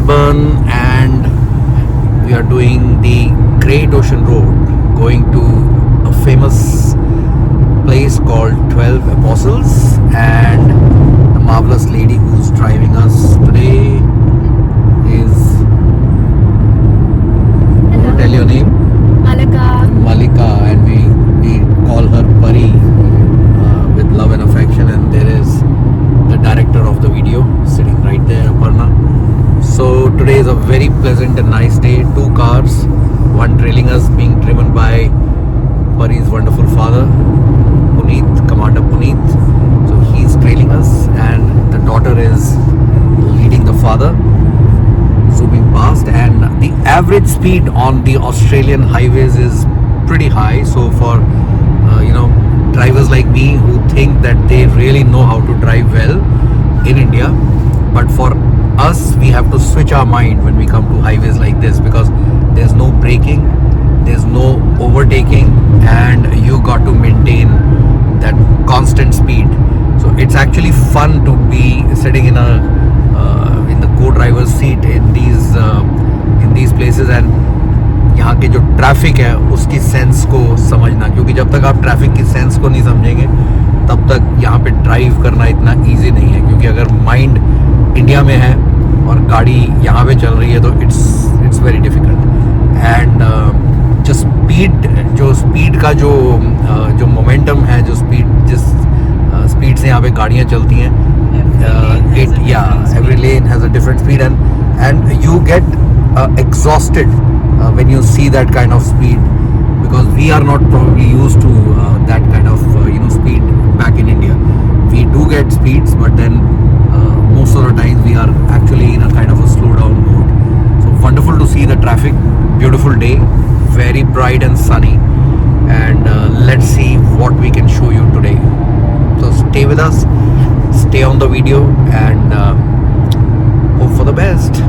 Melbourne, and we are doing the Great Ocean Road, going to a famous place called 12 Apostles, and the marvelous lady who's driving us today is, tell your name? Malika, and we call her Pari with love and affection, and there is the director of the video sitting right there, Aparna. So today is a very pleasant and nice day. Two cars, one trailing us, being driven by Pari's wonderful father, Puneet, Commander Puneet. So he's trailing us, and the daughter is leading the father, zooming past. And the average speed on the Australian highways is pretty high. So for drivers like me who think that they really know how to drive well in India, but for us, we have to switch our mind when we come to highways like this, because there's no braking, there's no overtaking, and you got to maintain that constant speed. So it's actually fun to be sitting in the co-driver's seat in these places, and यहाँ के जो traffic है उसकी sense को समझना, क्योंकि जब तक आप ट्रैफिक की सेंस को नहीं समझेंगे तब तक यहाँ पे ड्राइव करना इतना इजी नहीं है। क्योंकि अगर माइंड इंडिया में है और गाड़ी यहाँ पे चल रही है तो इट्स वेरी डिफिकल्ट। एंड जो स्पीड का जो मोमेंटम है, जिस स्पीड से यहाँ पे गाड़ियाँ चलती हैं, every lane has a different speed, and you get exhausted when you see that kind of speed, because we are not probably used to that kind of speed back in India. We do get speeds, but then most of the times we are actually in a kind of a slow down mode. So wonderful to see the traffic. Beautiful day, very bright and sunny, and let's see what we can show you today. So stay with us, stay on the video, and hope for the best.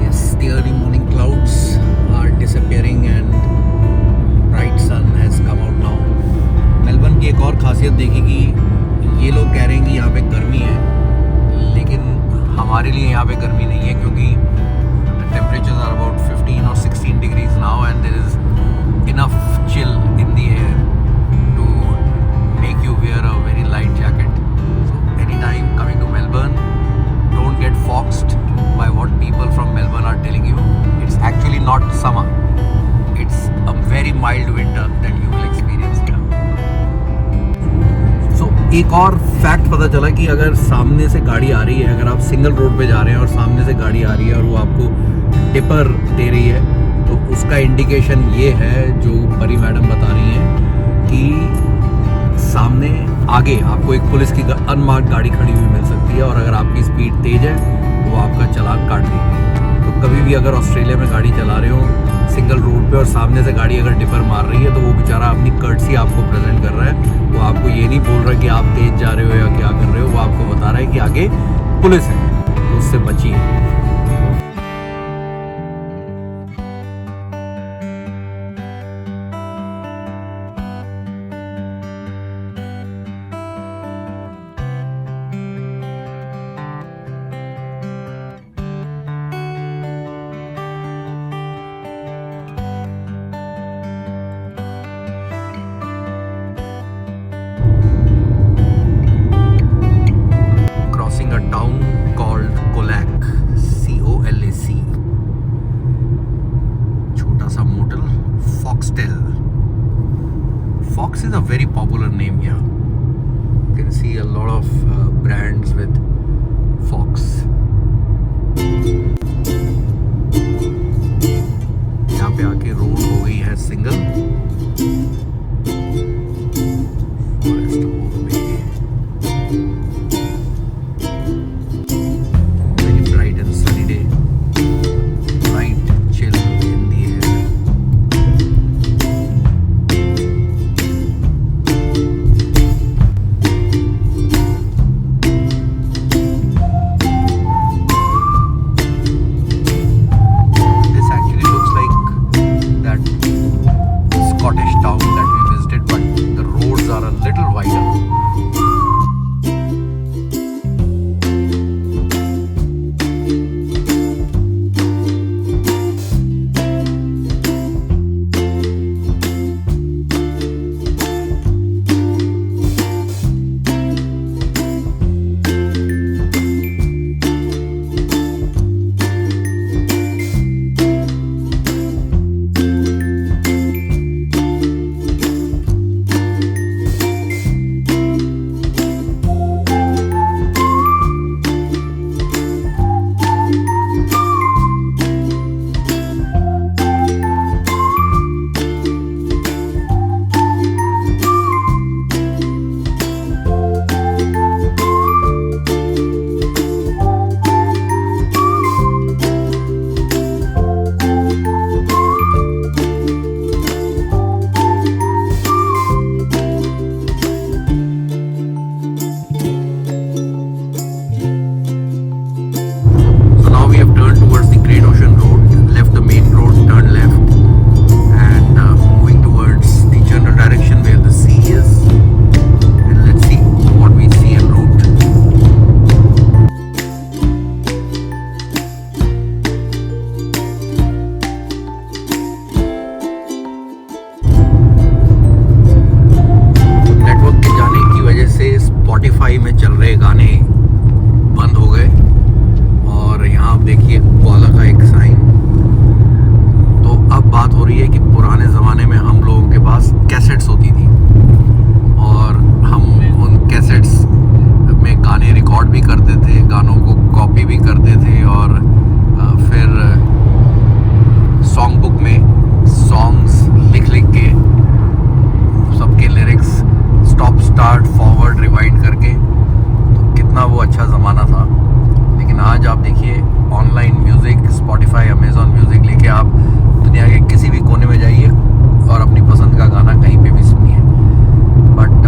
Yes, the early morning clouds are disappearing and bright sun has come out now. Melbourne की एक और खासियत देखेगी, ये लोग कह रहे हैं कि यहाँ पे गर्मी है, लेकिन हमारे लिए यहाँ पे गर्मी नहीं है, क्योंकि temperatures are about 15 or 16 degrees now, and there is enough chill in the air to make you wear a very light jacket. So anytime coming to Melbourne, don't get foxed by what people from Melbourne are telling you. It's actually not summer, it's a very mild winter that you will experience here. So एक और fact पता चला कि अगर सामने से गाड़ी आ रही है, अगर आप सिंगल रोड पे जा रहे हैं और सामने से गाड़ी आ रही है और वो आपको टिपर दे रही है, तो उसका इंडिकेशन ये है, जो परी मैडम बता रही हैं, कि सामने आगे आपको एक पुलिस की अनमार्क्ड गाड़ी खड़ी हुई मिल सकती है, और अगर आपकी स्पीड तेज है तो वो आपका चालान काट देगी। तो कभी भी अगर ऑस्ट्रेलिया में गाड़ी चला रहे हो सिंगल रोड पे और सामने से गाड़ी अगर टिपर मार रही है, तो वो बेचारा अपनी कर्टसी आपको प्रेजेंट कर रहा है। वो आपको ये नहीं बोल रहा कि आप तेज जा रहे हो या क्या कर रहे हो, वो आपको बता रहा है कि आगे पुलिस है, तो उससे बचिए। A town called Colac, C-O-L-A-C. छोटा सा motel, Foxtel. Fox is a very popular name here. You can see a lot of brands with Fox. यहाँ पे आके रोड हो गई है single. Forest all the way. Spotify में चल रहे गाने बंद हो गए और यहाँ आप देखिए कॉला का एक साइन। तो अब बात हो रही है कि पुराने ज़माने में हम लोगों के पास कैसेट्स होती थी और हम उन कैसेट्स में गाने रिकॉर्ड भी करते थे, गानों को कॉपी भी करते थे और फिर सॉन्ग बुक में सॉन्ग्स लिख के सबके lyrics stop start forward rewind करके, तो कितना वो अच्छा ज़माना था। लेकिन आज आप देखिए online music, Spotify, Amazon music लेके आप दुनिया के किसी भी कोने में जाइए और अपनी पसंद का गाना कहीं पे भी सुनिए। But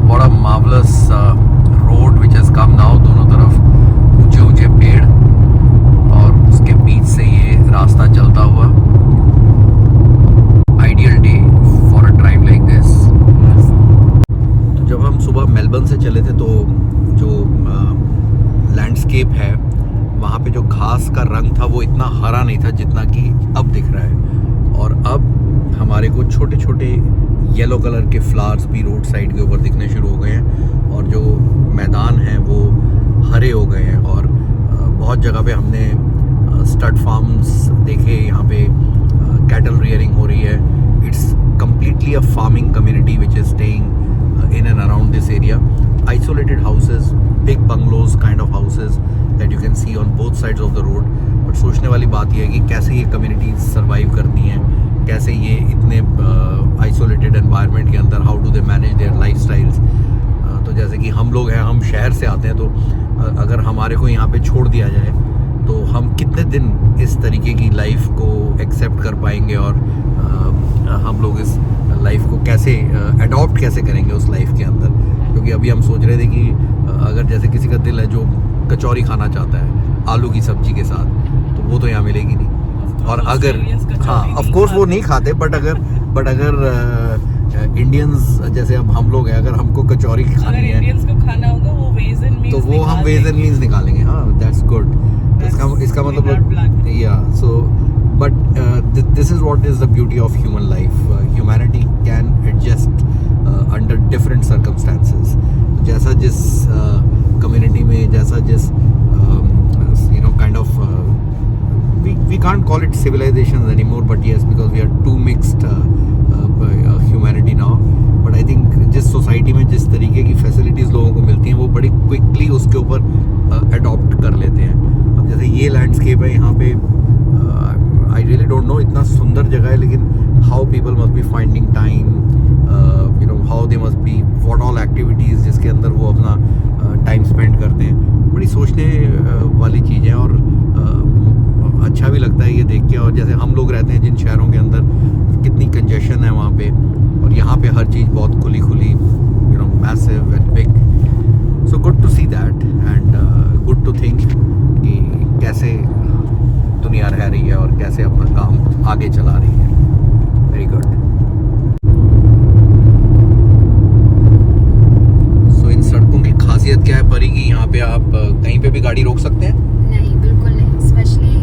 what a marvellous road which has come now. दोनों तरफ ऊंचे ऊंचे पेड़ और उसके बीच से ये रास्ता चलता हुआ। Ideal day for a drive like this. तो जब हम सुबह मेलबर्न से चले थे तो जो लैंडस्केप है वहाँ पे जो घास का रंग था वो इतना हरा नहीं था जितना कि अब दिख रहा है। और अब हमारे को छोटे छोटे येलो कलर के फ्लावर्स भी रोड साइड के ऊपर दिखने शुरू हो गए हैं और जो मैदान हैं वो हरे हो गए हैं। और बहुत जगह पे हमने स्टड फार्म्स देखे, यहाँ पे कैटल रियरिंग हो रही है। It's completely a farming community which is staying in and around this area. Isolated houses, big bungalows kind of houses that you can see on both sides of the road. But सोचने वाली बात यह है कि कैसे ये communities survive करती हैं, कैसे ये इतने isolated environment के अंदर how do they manage their lifestyles. तो जैसे कि हम लोग हैं, हम शहर से आते हैं, तो अगर हमारे को यहाँ पे छोड़ दिया जाए तो हम कितने दिन इस तरीके की लाइफ को एक्सेप्ट कर पाएंगे और हम लोग इस लाइफ को कैसे अडॉप्ट कैसे करेंगे उस लाइफ के अंदर। क्योंकि अभी हम सोच रहे थे कि अगर जैसे किसी का दिल है जो कचौरी खाना चाहता है आलू की सब्जी के साथ, तो वो तो यहाँ मिलेगी नहीं। और अगर हाँ ऑफ कोर्स वो नहीं खाते, बट अगर इंडियंस जैसे अब हम लोग हैं, अगर हमको कचौरी खानी है, इंडियंस को खाना होगा वो वेज एंड मील्स, तो वो हम वेज एंड मील्स निकालेंगे। हाँ दैट्स गुड। इसका मतलब या सो but this is what is the beauty of human life. Humanity can adjust under different circumstances. जैसा जिस community में, जैसा जिस kind of we can't call it civilizations anymore, but yes, because we are too mixed humanity now. But I think जिस society में जिस तरीके की facilities लोगों को मिलती हैं वो बड़ी quickly उसके ऊपर adopt कर लेते हैं। अब जैसे ये landscape है यहाँ पे, I really don't know, इतना सुंदर जगह है, लेकिन how people must be finding time, how they must be, what all activities जिसके अंदर वो अपना time spend करते हैं, बड़ी सोचने वाली चीज़ है। और अच्छा भी लगता है ये देख के। और जैसे हम लोग रहते हैं जिन शहरों के अंदर, कितनी कंजेशन है वहाँ पे, और यहाँ पे हर चीज़ बहुत खुली massive and big. So good to see that and good to think कि कैसे दुनिया रह रही है और कैसे अपना काम आगे चला रही है। Very good. सो इन सड़कों की खासियत क्या है परी की, यहाँ पे आप कहीं पे भी गाड़ी रोक सकते हैं? नहीं, बिल्कुल नहीं। स्पेशली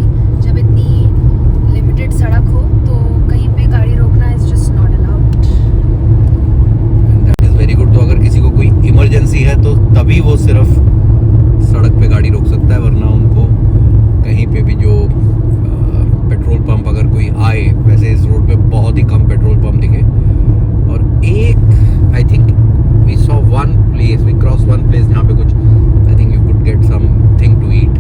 जब इतनी लिमिटेड सड़क हो तो कहीं पे गाड़ी रोकना is just not allowed. That is very good. तो अगर किसी को कोई इमरजेंसी है तो तभी वो सिर्फ सड़क पे गाड़ी रोक सकता है, वरना उनको कहीं पे भी जो पेट्रोल पंप अगर कोई आए, वैसे इस रोड पे बहुत ही कम पेट्रोल पंप दिखे। और एक I think we saw one place, we cross one place जहाँ पे कुछ I think you could get something to eat.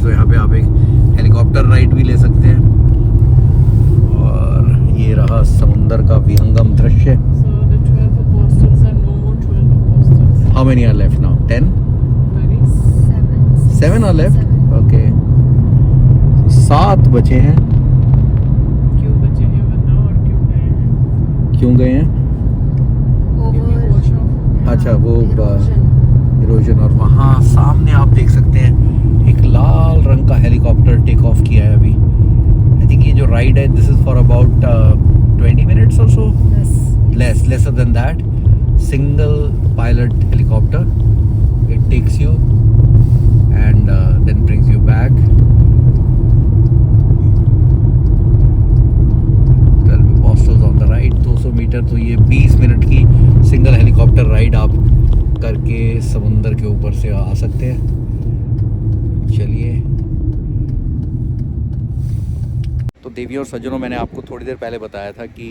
तो यहाँ पे आप एक हेलीकॉप्टर राइड भी ले सकते हैं। और ये रहा समुंदर का विहंगम दृश्य। So the 12 apostles are no more 12 apostles. How many are left now? 10? Very 7 are left? Okay. 7 बचे हैं। क्यों बचे हैं बताओ और क्यों गए हैं? क्यों गए हैं? क्योंकि wash off। अच्छा वो इरोजन। और वहाँ सामने आप देख सकते हैं एक लाल रंग का हेलीकॉप्टर टेक ऑफ किया है अभी। आई थिंक ये जो राइड है this is for about 20 minutes और सो, lesser than that. Single pilot helicopter. It takes you and then brings you back. 12 apostles on the right. 200 metre, तो ये 20 मिनट की सिंगल हेलीकॉप्टर राइड आप करके समुंदर के ऊपर से आ सकते हैं। चलिए, तो देवी और सज्जनों, मैंने आपको थोड़ी देर पहले बताया था कि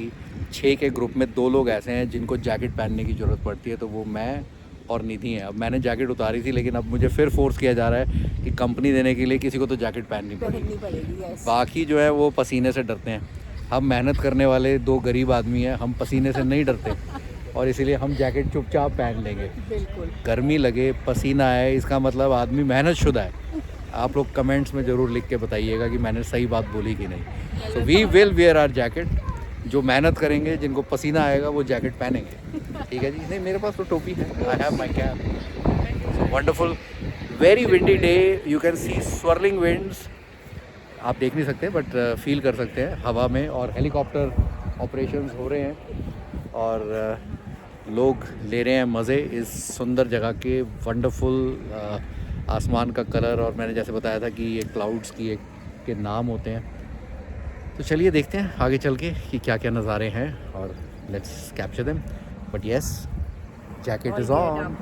6 के ग्रुप में 2 लोग ऐसे हैं जिनको जैकेट पहनने की ज़रूरत पड़ती है, तो वो मैं और निधि हैं। अब मैंने जैकेट उतारी थी, लेकिन अब मुझे फिर फोर्स किया जा रहा है कि कंपनी देने के लिए किसी को तो जैकेट पहननी पड़ेगी। बाकी जो है वो पसीने से डरते हैं। हम मेहनत करने वाले 2 गरीब आदमी हैं, हम पसीने से नहीं डरते और इसीलिए हम जैकेट चुपचाप पहन लेंगे। बिल्कुल। गर्मी लगे, पसीना आए, इसका मतलब आदमी मेहनत शुदा है। आप लोग कमेंट्स में ज़रूर लिख के बताइएगा कि मैंने सही बात बोली कि नहीं। So we will wear our jacket. जो मेहनत करेंगे, जिनको पसीना आएगा, वो जैकेट पहनेंगे। ठीक है जी। नहीं, मेरे पास तो टोपी है। I have my cap. So wonderful, very windy day. You can see swirling winds. आप देख नहीं सकते बट फील कर सकते हैं हवा में। और हेलीकॉप्टर ऑपरेशंस हो रहे हैं और लोग ले रहे हैं मज़े इस सुंदर जगह के। वंडरफुल आसमान का कलर, और मैंने जैसे बताया था कि ये क्लाउड्स की के नाम होते हैं। तो चलिए देखते हैं आगे चल के कि क्या क्या नज़ारे हैं और let's capture them. But yes, jacket is on.